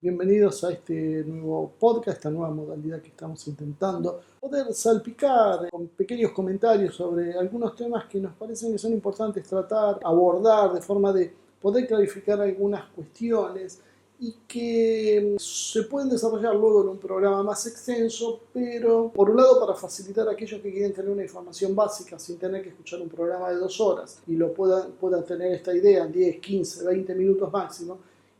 Bienvenidos a este nuevo podcast, esta nueva modalidad que estamos intentando poder salpicar con pequeños comentarios sobre algunos temas que nos parecen que son importantes tratar, abordar de forma de poder clarificar algunas cuestiones y que se pueden desarrollar luego en un programa más extenso, pero por un lado para facilitar a aquellos que quieren tener una información básica sin tener que escuchar un programa de 2 horas y lo puedan tener esta idea en 10, 15, 20 minutos máximo.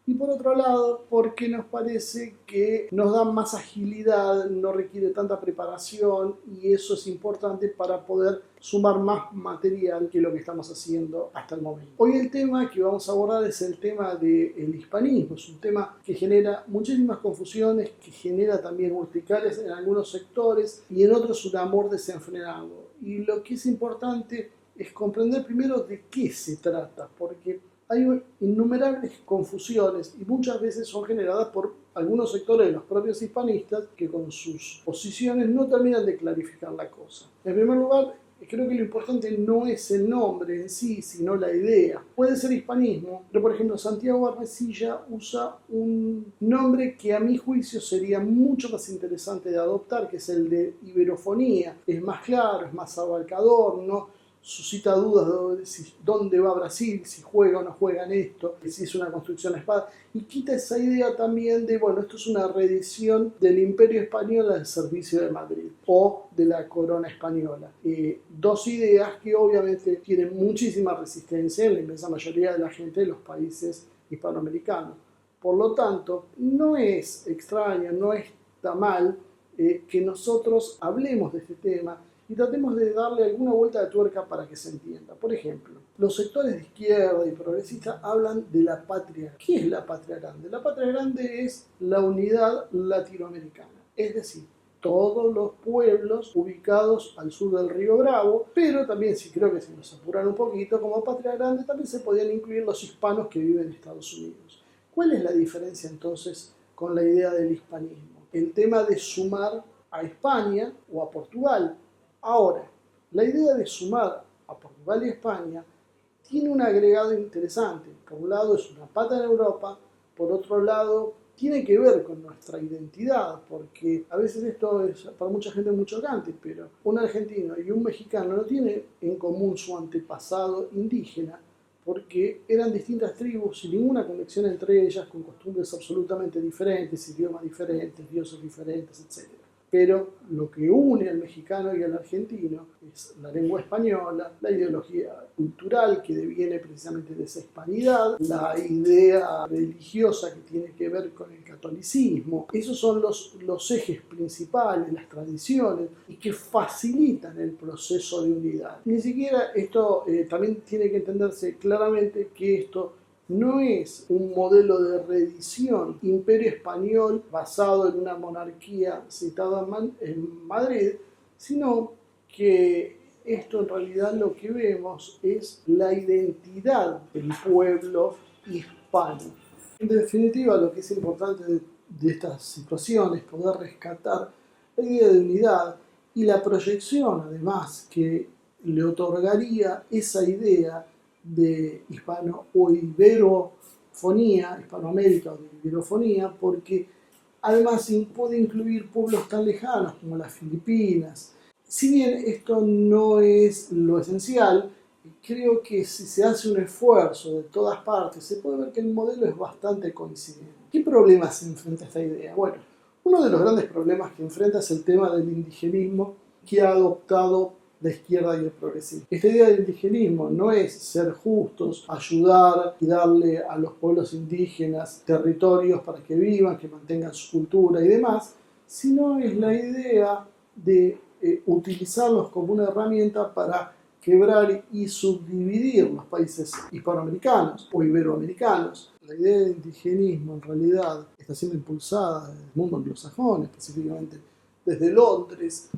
Y por otro lado, porque nos parece que nos da más agilidad, no requiere tanta preparación y eso es importante para poder sumar más material que lo que estamos haciendo hasta el momento. Hoy el tema que vamos a abordar es el tema del hispanismo. Es un tema que genera muchísimas confusiones, que genera también urticarias en algunos sectores y en otros un amor desenfrenado. Y lo que es importante es comprender primero de qué se trata, porque hay innumerables confusiones y muchas veces son generadas por algunos sectores de los propios hispanistas que con sus posiciones no terminan de clarificar la cosa. En primer lugar, creo que lo importante no es el nombre en sí, sino la idea. Puede ser hispanismo, pero por ejemplo Santiago Arnesilla usa un nombre que a mi juicio sería mucho más interesante de adoptar, que es el de iberofonía. Es más claro, es más abarcador, no suscita dudas de dónde va Brasil, si juega o no juega en esto, si es una construcción a espada, y quita esa idea también de, bueno, esto es una reedición del Imperio Español al servicio de Madrid, o de la corona española. Dos ideas que obviamente tienen muchísima resistencia en la inmensa mayoría de la gente de los países hispanoamericanos. Por lo tanto, no es extraño, no está mal que nosotros hablemos de este tema y tratemos de darle alguna vuelta de tuerca para que se entienda. Por ejemplo, los sectores de izquierda y progresistas hablan de la patria. ¿Qué es la patria grande? La patria grande es la unidad latinoamericana, es decir, todos los pueblos ubicados al sur del río Bravo, pero también, si creo que si nos apuran un poquito, como patria grande también se podían incluir los hispanos que viven en Estados Unidos. ¿Cuál es la diferencia entonces con la idea del hispanismo? El tema de sumar a España o a Portugal. Ahora, la idea de sumar a Portugal y España tiene un agregado interesante. Por un lado es una pata en Europa, por otro lado tiene que ver con nuestra identidad, porque a veces esto es para mucha gente muy chocante, pero un argentino y un mexicano no tienen en común su antepasado indígena, porque eran distintas tribus sin ninguna conexión entre ellas, con costumbres absolutamente diferentes, idiomas diferentes, dioses diferentes, etc. Pero lo que une al mexicano y al argentino es la lengua española, la ideología cultural que deviene precisamente de esa hispanidad, la idea religiosa que tiene que ver con el catolicismo. Esos son los ejes principales, las tradiciones, y que facilitan el proceso de unidad. Ni siquiera esto también tiene que entenderse claramente que esto no es un modelo de reedición imperio español basado en una monarquía citada en Madrid, sino que esto en realidad lo que vemos es la identidad del pueblo hispano. En definitiva, lo que es importante de estas situaciones es poder rescatar la idea de unidad y la proyección, además, que le otorgaría esa idea de hispano o iberofonía, Hispanoamérica o de iberofonía, porque además puede incluir pueblos tan lejanos como las Filipinas. Si bien esto no es lo esencial, creo que si se hace un esfuerzo de todas partes, se puede ver que el modelo es bastante coincidente. ¿Qué problemas se enfrenta esta idea? Bueno, uno de los grandes problemas que enfrenta es el tema del indigenismo que ha adoptado la izquierda y el progresismo. Esta idea del indigenismo no es ser justos, ayudar y darle a los pueblos indígenas territorios para que vivan, que mantengan su cultura y demás, sino es la idea de utilizarlos como una herramienta para quebrar y subdividir los países hispanoamericanos o iberoamericanos. La idea del indigenismo en realidad está siendo impulsada desde el mundo anglosajón, específicamente desde Londres,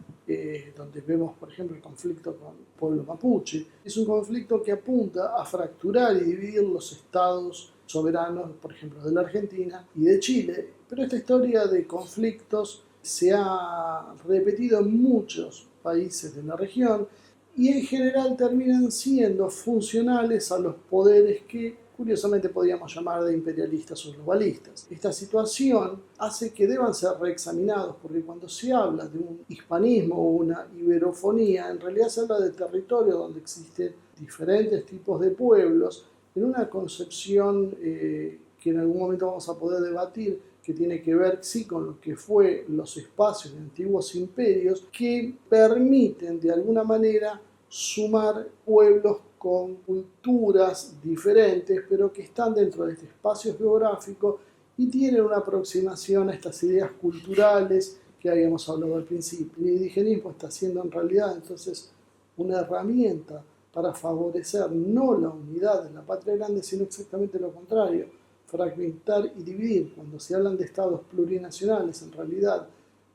donde vemos, por ejemplo, el conflicto con el pueblo mapuche. Es un conflicto que apunta a fracturar y dividir los estados soberanos, por ejemplo, de la Argentina y de Chile. Pero esta historia de conflictos se ha repetido en muchos países de la región y en general terminan siendo funcionales a los poderes que curiosamente podríamos llamar de imperialistas o globalistas. Esta situación hace que deban ser reexaminados, porque cuando se habla de un hispanismo o una iberofonía, en realidad se habla de territorio donde existen diferentes tipos de pueblos, en una concepción que en algún momento vamos a poder debatir, que tiene que ver sí con lo que fue los espacios de antiguos imperios, que permiten de alguna manera sumar pueblos con culturas diferentes, pero que están dentro de este espacio geográfico y tienen una aproximación a estas ideas culturales que habíamos hablado al principio. El indigenismo está siendo en realidad entonces una herramienta para favorecer no la unidad de la patria grande, sino exactamente lo contrario, fragmentar y dividir. Cuando se hablan de estados plurinacionales, en realidad,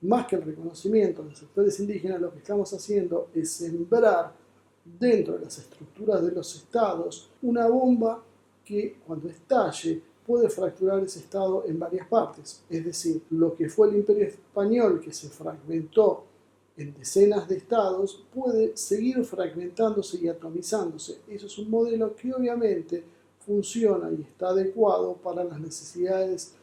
más que el reconocimiento de los sectores indígenas, lo que estamos haciendo es sembrar dentro de las estructuras de los estados una bomba que cuando estalle puede fracturar ese estado en varias partes. Es decir, lo que fue el Imperio Español, que se fragmentó en decenas de estados, puede seguir fragmentándose y atomizándose. Eso es un modelo que obviamente funciona y está adecuado para las necesidades.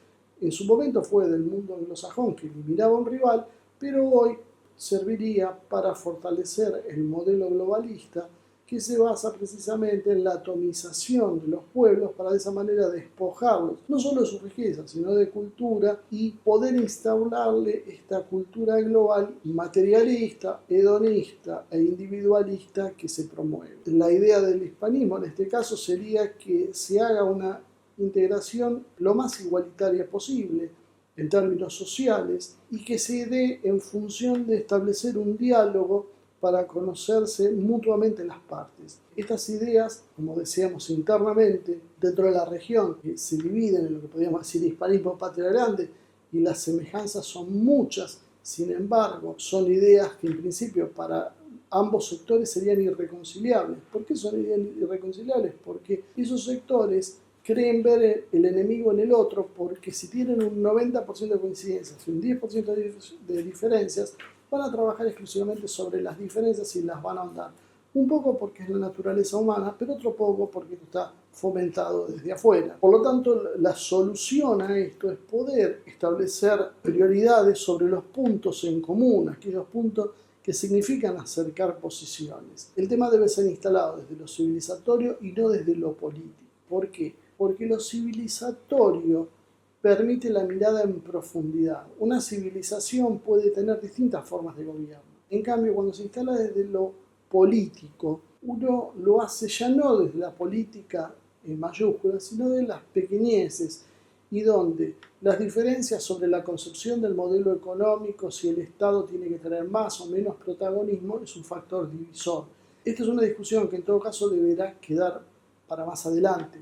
En su momento fue del mundo anglosajón, que eliminaba a un rival, pero hoy serviría para fortalecer el modelo globalista, que se basa precisamente en la atomización de los pueblos para de esa manera despojarlos, no solo de su riqueza, sino de cultura, y poder instaurarle esta cultura global materialista, hedonista e individualista que se promueve. La idea del hispanismo en este caso sería que se haga una integración lo más igualitaria posible en términos sociales y que se dé en función de establecer un diálogo para conocerse mutuamente las partes. Estas ideas, como decíamos internamente, dentro de la región, que se dividen en lo que podríamos decir hispanismo, patria grande, y las semejanzas son muchas, sin embargo, son ideas que en principio para ambos sectores serían irreconciliables. ¿Por qué son ideas irreconciliables? Porque esos sectores creen ver el enemigo en el otro, porque si tienen un 90% de coincidencias y un 10% de diferencias, van a trabajar exclusivamente sobre las diferencias y las van a ahondar. Un poco porque es la naturaleza humana, pero otro poco porque esto está fomentado desde afuera. Por lo tanto, la solución a esto es poder establecer prioridades sobre los puntos en común, aquellos puntos que significan acercar posiciones. El tema debe ser instalado desde lo civilizatorio y no desde lo político. ¿Por qué? Porque lo civilizatorio permite la mirada en profundidad. Una civilización puede tener distintas formas de gobierno. En cambio, cuando se instala desde lo político, uno lo hace ya no desde la política en mayúsculas, sino de las pequeñeces, y donde las diferencias sobre la concepción del modelo económico, si el Estado tiene que tener más o menos protagonismo, es un factor divisor. Esta es una discusión que en todo caso deberá quedar para más adelante.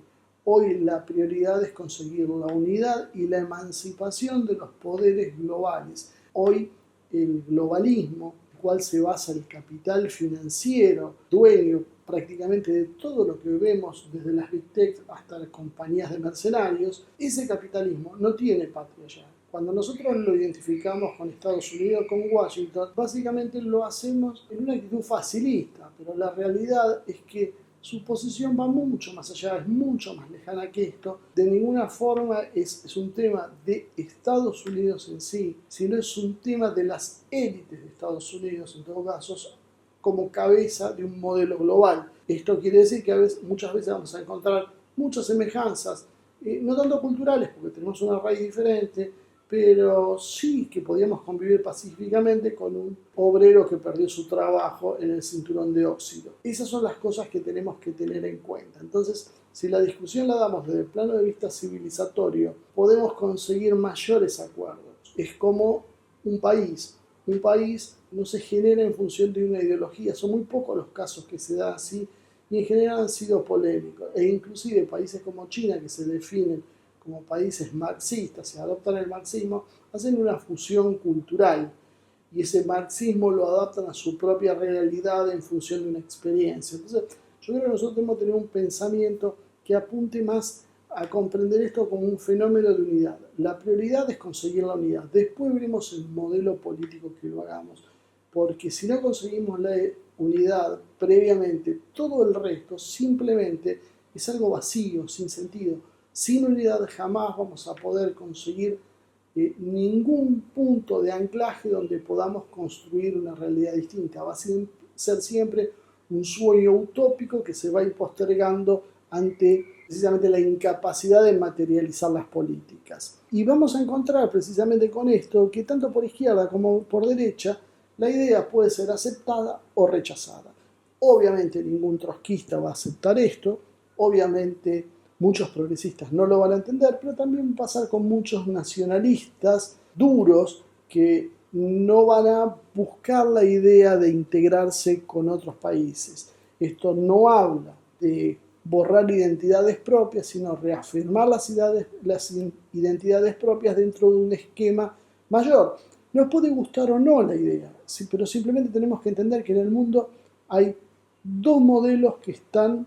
Hoy la prioridad es conseguir la unidad y la emancipación de los poderes globales. Hoy el globalismo, en el cual se basa el capital financiero, dueño prácticamente de todo lo que vemos, desde las Big Tech hasta las compañías de mercenarios, ese capitalismo no tiene patria ya. Cuando nosotros lo identificamos con Estados Unidos, con Washington, básicamente lo hacemos en una actitud facilista, pero la realidad es que su posición va mucho más allá, es mucho más lejana que esto. De ninguna forma es un tema de Estados Unidos en sí, sino es un tema de las élites de Estados Unidos, en todo caso, como cabeza de un modelo global. Esto quiere decir que muchas veces vamos a encontrar muchas semejanzas, no tanto culturales, porque tenemos una raíz diferente, pero sí que podíamos convivir pacíficamente con un obrero que perdió su trabajo en el cinturón de óxido. Esas son las cosas que tenemos que tener en cuenta. Entonces, si la discusión la damos desde el plano de vista civilizatorio, podemos conseguir mayores acuerdos. Es como un país. Un país no se genera en función de una ideología. Son muy pocos los casos que se dan así y en general han sido polémicos. E inclusive países como China, que se definen como países marxistas, se adoptan el marxismo, hacen una fusión cultural y ese marxismo lo adaptan a su propia realidad en función de una experiencia. Entonces, yo creo que nosotros tenemos que tener un pensamiento que apunte más a comprender esto como un fenómeno de unidad. La prioridad es conseguir la unidad. Después veremos el modelo político que lo hagamos. Porque si no conseguimos la unidad previamente, todo el resto simplemente es algo vacío, sin sentido. Sin unidad jamás vamos a poder conseguir ningún punto de anclaje donde podamos construir una realidad distinta. Va a ser siempre un sueño utópico que se va a ir postergando ante precisamente la incapacidad de materializar las políticas. Y vamos a encontrar precisamente con esto que tanto por izquierda como por derecha la idea puede ser aceptada o rechazada. Obviamente ningún trotskista va a aceptar esto, obviamente muchos progresistas no lo van a entender, pero también va a pasar con muchos nacionalistas duros que no van a buscar la idea de integrarse con otros países. Esto no habla de borrar identidades propias, sino reafirmar las identidades propias dentro de un esquema mayor. Nos puede gustar o no la idea, pero simplemente tenemos que entender que en el mundo hay dos modelos que están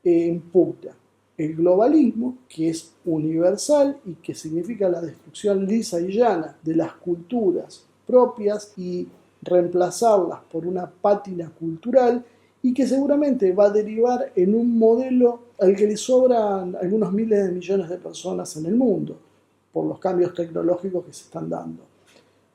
en puta. El globalismo, que es universal y que significa la destrucción lisa y llana de las culturas propias y reemplazarlas por una pátina cultural, y que seguramente va a derivar en un modelo al que le sobran algunos miles de millones de personas en el mundo, por los cambios tecnológicos que se están dando.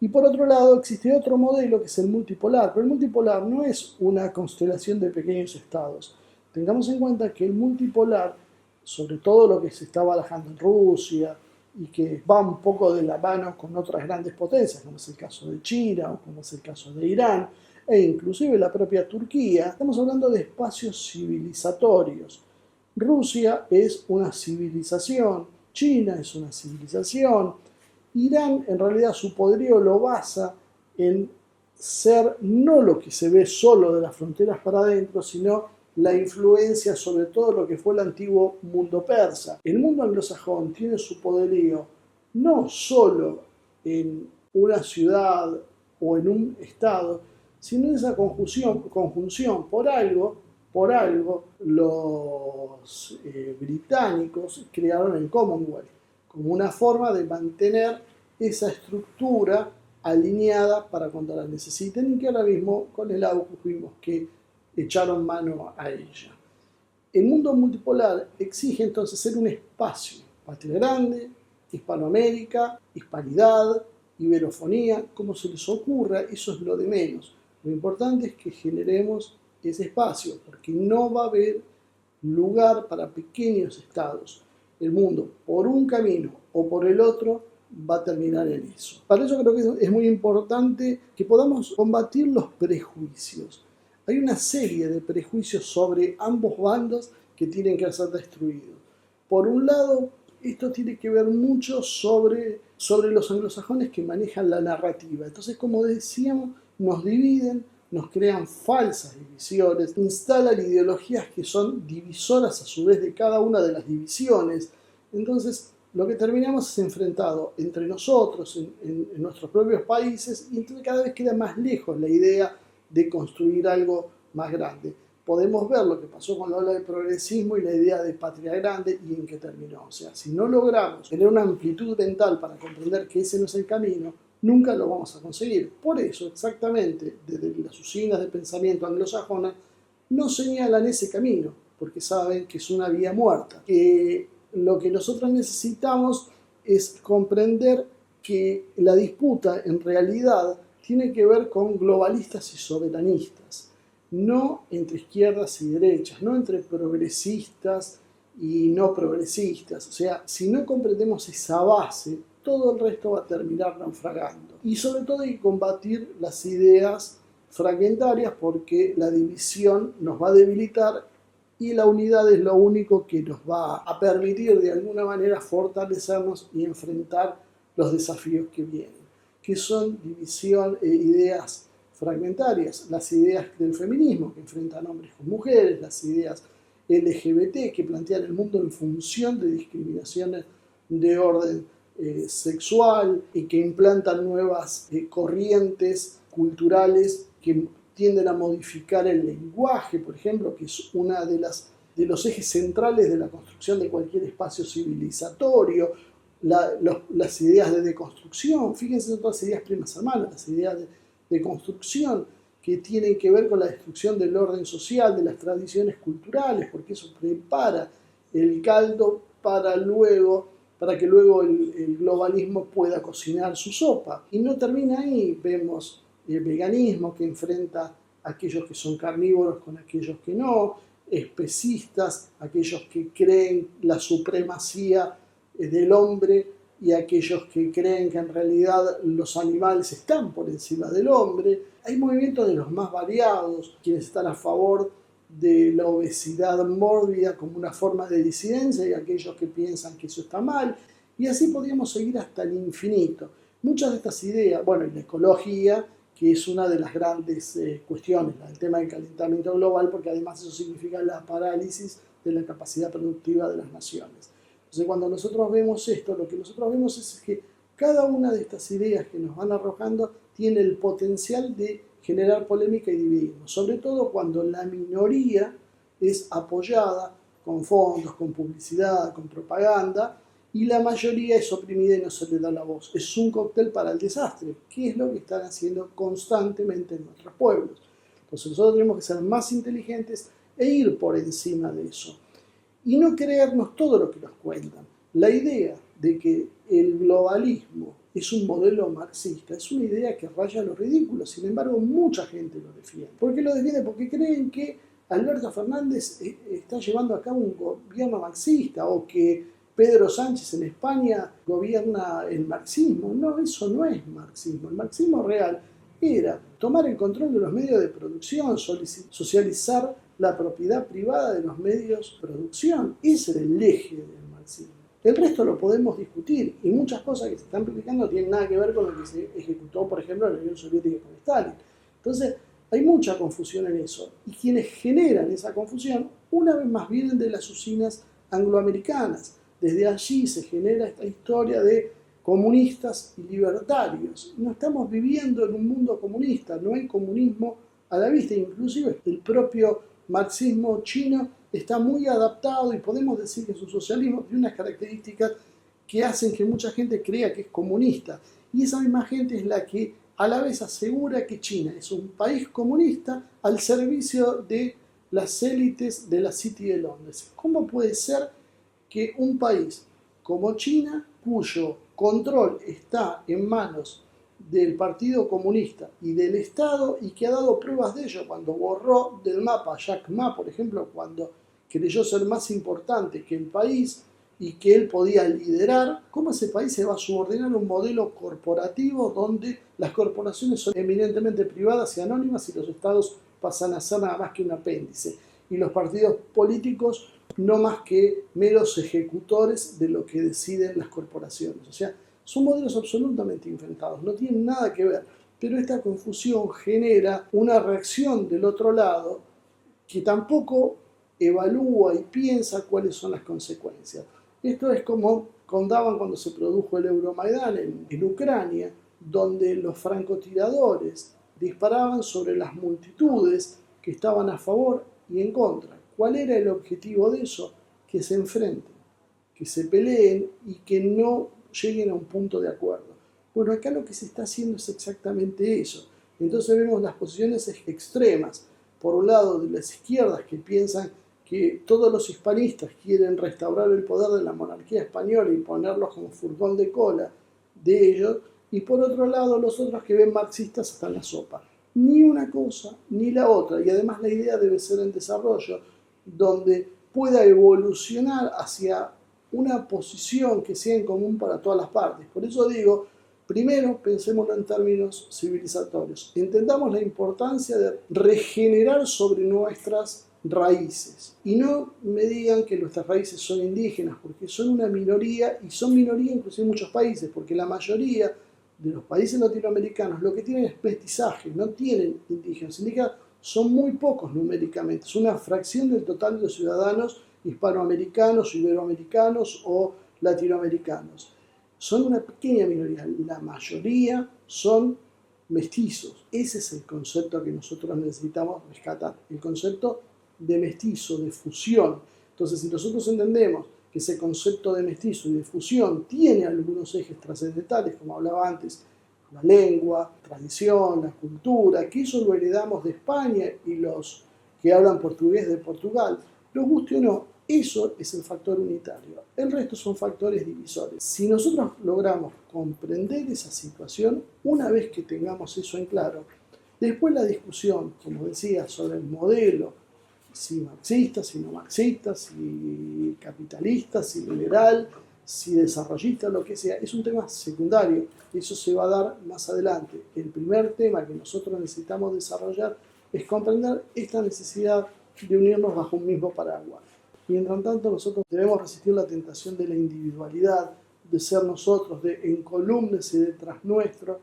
Y por otro lado existe otro modelo que es el multipolar, pero el multipolar no es una constelación de pequeños estados. Tengamos en cuenta que el multipolar, sobre todo lo que se está barajando en Rusia y que va un poco de la mano con otras grandes potencias, como es el caso de China o como es el caso de Irán, e inclusive la propia Turquía, estamos hablando de espacios civilizatorios. Rusia es una civilización, China es una civilización, Irán en realidad su poderío lo basa en ser no lo que se ve solo de las fronteras para adentro, sino la influencia sobre todo lo que fue el antiguo mundo persa. El mundo anglosajón tiene su poderío no solo en una ciudad o en un estado, sino en esa conjunción. Por algo los británicos crearon el Commonwealth como una forma de mantener esa estructura alineada para cuando la necesiten, y que ahora mismo con el AUKUS vimos que echaron mano a ella. El mundo multipolar exige entonces ser un espacio, Patria Grande, Hispanoamérica, Hispanidad, Iberofonía, como se les ocurra, eso es lo de menos. Lo importante es que generemos ese espacio, porque no va a haber lugar para pequeños estados. El mundo, por un camino o por el otro, va a terminar en eso. Para eso creo que es muy importante que podamos combatir los prejuicios. Hay una serie de prejuicios sobre ambos bandos que tienen que ser destruidos. Por un lado, esto tiene que ver mucho sobre los anglosajones que manejan la narrativa. Entonces, como decíamos, nos dividen, nos crean falsas divisiones, instalan ideologías que son divisoras a su vez de cada una de las divisiones. Entonces, lo que terminamos es enfrentado entre nosotros, en nuestros propios países, y entonces cada vez queda más lejos la idea de construir algo más grande. Podemos ver lo que pasó con la ola del progresismo y la idea de patria grande y en qué terminó. O sea, si no logramos tener una amplitud mental para comprender que ese no es el camino, nunca lo vamos a conseguir. Por eso, exactamente, desde las usinas de pensamiento anglosajona, no señalan ese camino, porque saben que es una vía muerta. Que lo que nosotros necesitamos es comprender que la disputa en realidad tiene que ver con globalistas y soberanistas, no entre izquierdas y derechas, no entre progresistas y no progresistas. O sea, si no comprendemos esa base, todo el resto va a terminar naufragando. Y sobre todo hay que combatir las ideas fragmentarias, porque la división nos va a debilitar y la unidad es lo único que nos va a permitir de alguna manera fortalecernos y enfrentar los desafíos que vienen, que son ideas fragmentarias, las ideas del feminismo que enfrentan hombres con mujeres, las ideas LGBT que plantean el mundo en función de discriminaciones de orden sexual y que implantan nuevas corrientes culturales que tienden a modificar el lenguaje, por ejemplo, que es una de los ejes centrales de la construcción de cualquier espacio civilizatorio. Las ideas de deconstrucción, fíjense en todas las ideas primas hermanas, las ideas de construcción que tienen que ver con la destrucción del orden social, de las tradiciones culturales, porque eso prepara el caldo para que luego el globalismo pueda cocinar su sopa. Y no termina ahí, vemos el veganismo que enfrenta a aquellos que son carnívoros con aquellos que no, especistas, aquellos que creen la supremacía del hombre y aquellos que creen que en realidad los animales están por encima del hombre. Hay movimientos de los más variados, quienes están a favor de la obesidad mórbida como una forma de disidencia y aquellos que piensan que eso está mal, y así podríamos seguir hasta el infinito. Muchas de estas ideas, bueno, y la ecología, que es una de las grandes cuestiones, el tema del calentamiento global, porque además eso significa la parálisis de la capacidad productiva de las naciones. Entonces, cuando nosotros vemos esto, lo que nosotros vemos es que cada una de estas ideas que nos van arrojando tiene el potencial de generar polémica y dividirnos, sobre todo cuando la minoría es apoyada con fondos, con publicidad, con propaganda, y la mayoría es oprimida y no se le da la voz. Es un cóctel para el desastre, que es lo que están haciendo constantemente en nuestros pueblos. Entonces nosotros tenemos que ser más inteligentes e ir por encima de eso. Y no creernos todo lo que nos cuentan. La idea de que el globalismo es un modelo marxista es una idea que raya lo ridículo. Sin embargo, mucha gente lo defiende. ¿Por qué lo defiende? Porque creen que Alberto Fernández está llevando a cabo un gobierno marxista o que Pedro Sánchez en España gobierna el marxismo. No, eso no es marxismo. El marxismo real era tomar el control de los medios de producción, socializar la propiedad privada de los medios de producción. Ese era el eje del marxismo. El resto lo podemos discutir y muchas cosas que se están publicando no tienen nada que ver con lo que se ejecutó, por ejemplo, en la Unión Soviética con Stalin. Entonces, hay mucha confusión en eso. Y quienes generan esa confusión, una vez más, vienen de las usinas angloamericanas. Desde allí se genera esta historia de comunistas y libertarios. No estamos viviendo en un mundo comunista, no hay comunismo a la vista. Inclusive el propio marxismo chino está muy adaptado y podemos decir que su socialismo tiene unas características que hacen que mucha gente crea que es comunista. Y esa misma gente es la que a la vez asegura que China es un país comunista al servicio de las élites de la City de Londres. ¿Cómo puede ser que un país como China, cuyo control está en manos del Partido Comunista y del Estado, y que ha dado pruebas de ello cuando borró del mapa a Jack Ma, por ejemplo, cuando creyó ser más importante que el país y que él podía liderar, cómo ese país se va a subordinar a un modelo corporativo donde las corporaciones son eminentemente privadas y anónimas y los estados pasan a ser nada más que un apéndice, y los partidos políticos no más que meros ejecutores de lo que deciden las corporaciones. O sea, son modelos absolutamente inventados, no tienen nada que ver, pero esta confusión genera una reacción del otro lado que tampoco evalúa y piensa cuáles son las consecuencias. Esto es como contaban cuando se produjo el Euromaidán en Ucrania, donde los francotiradores disparaban sobre las multitudes que estaban a favor y en contra. ¿Cuál era el objetivo de eso? Que se enfrenten, que se peleen y que no lleguen a un punto de acuerdo. Bueno, acá lo que se está haciendo es exactamente eso. Entonces vemos las posiciones extremas. Por un lado, de las izquierdas que piensan que todos los hispanistas quieren restaurar el poder de la monarquía española y ponerlos como furgón de cola de ellos, y por otro lado los otros que ven marxistas hasta en la sopa. Ni una cosa ni la otra, y además la idea debe ser en desarrollo, donde pueda evolucionar hacia una posición que sea en común para todas las partes. Por eso digo, primero pensémoslo en términos civilizatorios. Entendamos la importancia de regenerar sobre nuestras raíces. Y no me digan que nuestras raíces son indígenas, porque son una minoría, y son minoría inclusive en muchos países, porque la mayoría de los países latinoamericanos lo que tienen es mestizaje, no tienen indígenas. Indígenas son muy pocos numéricamente, es una fracción del total de los ciudadanos hispanoamericanos, iberoamericanos o latinoamericanos. Son una pequeña minoría, la mayoría son mestizos. Ese es el concepto que nosotros necesitamos rescatar, el concepto de mestizo, de fusión. Entonces, si nosotros entendemos que ese concepto de mestizo y de fusión tiene algunos ejes trascendentales, como hablaba antes, la lengua, la tradición, la cultura, que eso lo heredamos de España y los que hablan portugués de Portugal, lo guste o no, Eso es el factor unitario. El resto son factores divisores. Si nosotros logramos comprender esa situación, una vez que tengamos eso en claro, después la discusión, como decía, sobre el modelo, si marxista, si no marxista, si capitalista, si liberal, si desarrollista, lo que sea, es un tema secundario. Eso se va a dar más adelante. El primer tema que nosotros necesitamos desarrollar es comprender esta necesidad de unirnos bajo un mismo paraguas. Mientras tanto, nosotros debemos resistir la tentación de la individualidad, de ser nosotros, de encolúmnese detrás nuestro,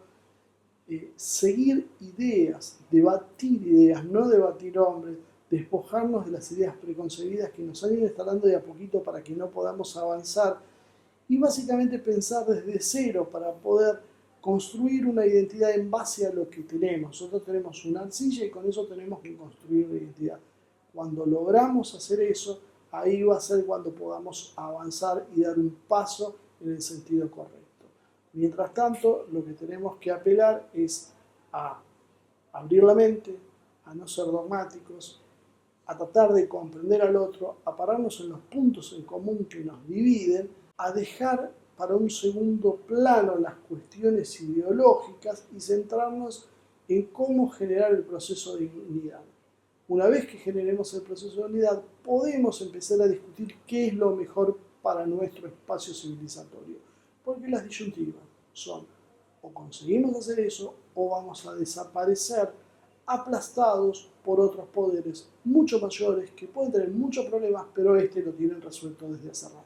seguir ideas, debatir ideas, no debatir hombres, despojarnos de las ideas preconcebidas que nos han ido instalando de a poquito para que no podamos avanzar y básicamente pensar desde cero para poder construir una identidad en base a lo que tenemos. Nosotros tenemos una arcilla y con eso tenemos que construir la identidad. Cuando logramos hacer eso, ahí va a ser cuando podamos avanzar y dar un paso en el sentido correcto. Mientras tanto, lo que tenemos que apelar es a abrir la mente, a no ser dogmáticos, a tratar de comprender al otro, a pararnos en los puntos en común que nos dividen, a dejar para un segundo plano las cuestiones ideológicas y centrarnos en cómo generar el proceso de unidad. Una vez que generemos el proceso de unidad, podemos empezar a discutir qué es lo mejor para nuestro espacio civilizatorio. Porque las disyuntivas son o conseguimos hacer eso o vamos a desaparecer aplastados por otros poderes mucho mayores que pueden tener muchos problemas, pero lo tienen resuelto desde hace rato.